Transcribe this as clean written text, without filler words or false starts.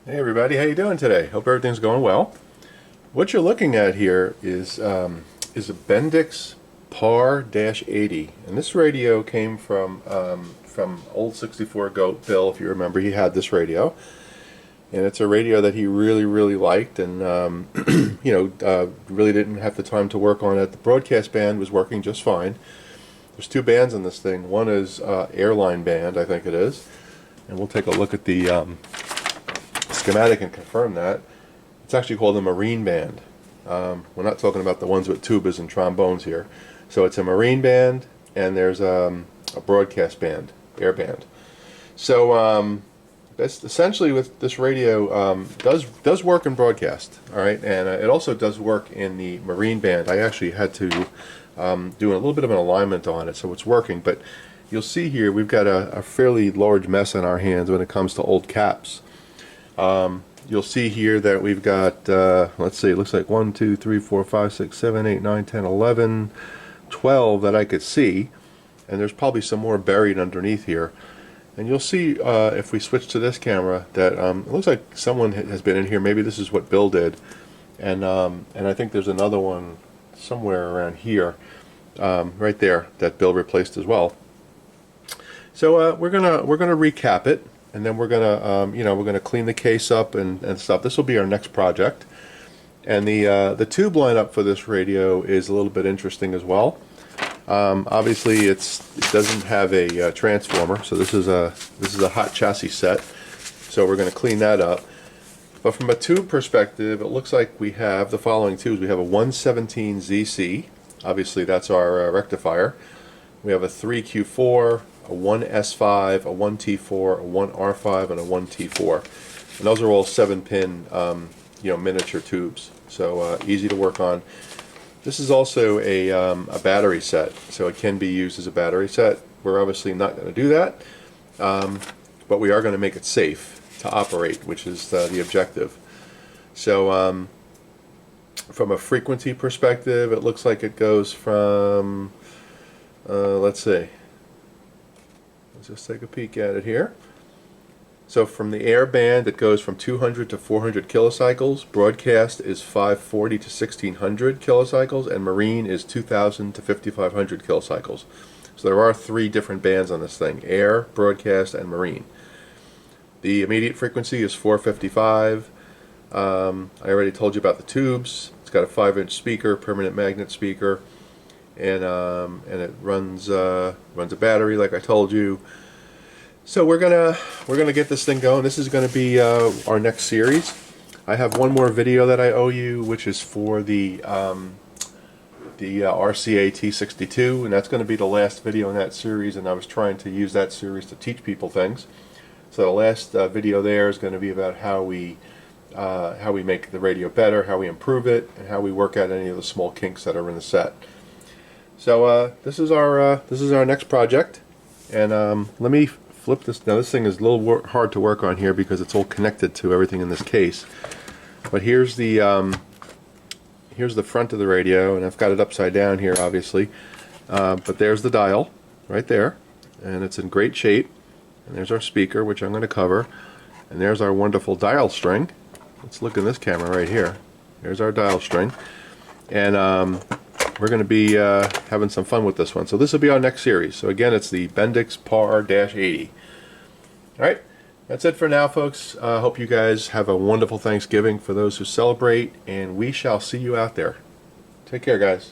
Hey everybody, how you doing today? Hope everything's going well. What you're looking at here is a Bendix Par-80, and this radio came from old 64 Goat Bill. If you remember, he had this radio, and it's a radio that he really liked, and really didn't have the time to work on it. The broadcast band was working just fine. There's two bands on this thing. One is airline band, I think it is, and we'll take a look at the schematic and confirm that. It's actually called a marine band. We're not talking about the ones with tubas and trombones here. So it's a marine band, and there's a broadcast band, air band. So that's essentially what this radio does work in broadcast. All right, and it also does work in the marine band. I actually had to do a little bit of an alignment on it, so it's working. But you'll see here we've got a fairly large mess on our hands when it comes to old caps. You'll see here that we've got, let's see, it looks like 1, 2, 3, 4, 5, 6, 7, 8, 9, 10, 11, 12 that I could see, and there's probably some more buried underneath here. And you'll see if we switch to this camera that it looks like someone has been in here. Maybe this is what Bill did, and I think there's another one somewhere around here, right there, that Bill replaced as well. So we're gonna recap it. And then we're gonna clean the case up and stuff. This will be our next project, and the tube lineup for this radio is a little bit interesting as well. Obviously, it doesn't have a transformer, so this is a hot chassis set. So we're going to clean that up. But from a tube perspective, it looks like we have the following tubes. We have a 117 ZC. Obviously, that's our rectifier. We have a 3Q4. A 1S5, a 1T4, a 1R5, and a 1T4, and those are all 7-pin, miniature tubes. So easy to work on. This is also a battery set, so it can be used as a battery set. We're obviously not going to do that, but we are going to make it safe to operate, which is the objective. So from a frequency perspective, it looks like it goes from, let's see. Let's just take a peek at it here. So from the air band, it goes from 200 to 400 kilocycles. Broadcast is 540 to 1600 kilocycles, and marine is 2000 to 5500 kilocycles. So there are three different bands on this thing: air, broadcast, and marine. The immediate frequency is 455. I already told you about the tubes. It's got a 5-inch speaker, permanent magnet speaker. And it runs a battery, like I told you. So we're gonna get this thing going. This is gonna be our next series. I have one more video that I owe you, which is for the RCA T62, and that's going to be the last video in that series. And I was trying to use that series to teach people things. So the last video there is going to be about how we make the radio better, how we improve it, and how we work out any of the small kinks that are in the set. So this is our next project, and let me flip this. Now this thing is a little hard to work on here because it's all connected to everything in this case. But here's the front of the radio, and I've got it upside down here, obviously. But there's the dial right there, and it's in great shape. And there's our speaker, which I'm going to cover, and there's our wonderful dial string. Let's look in this camera right here. There's our dial string, and we're going to be having some fun with this one. So this will be our next series. So again, it's the Bendix Par-80. Alright, that's it for now, folks. I hope you guys have a wonderful Thanksgiving for those who celebrate, and we shall see you out there. Take care, guys.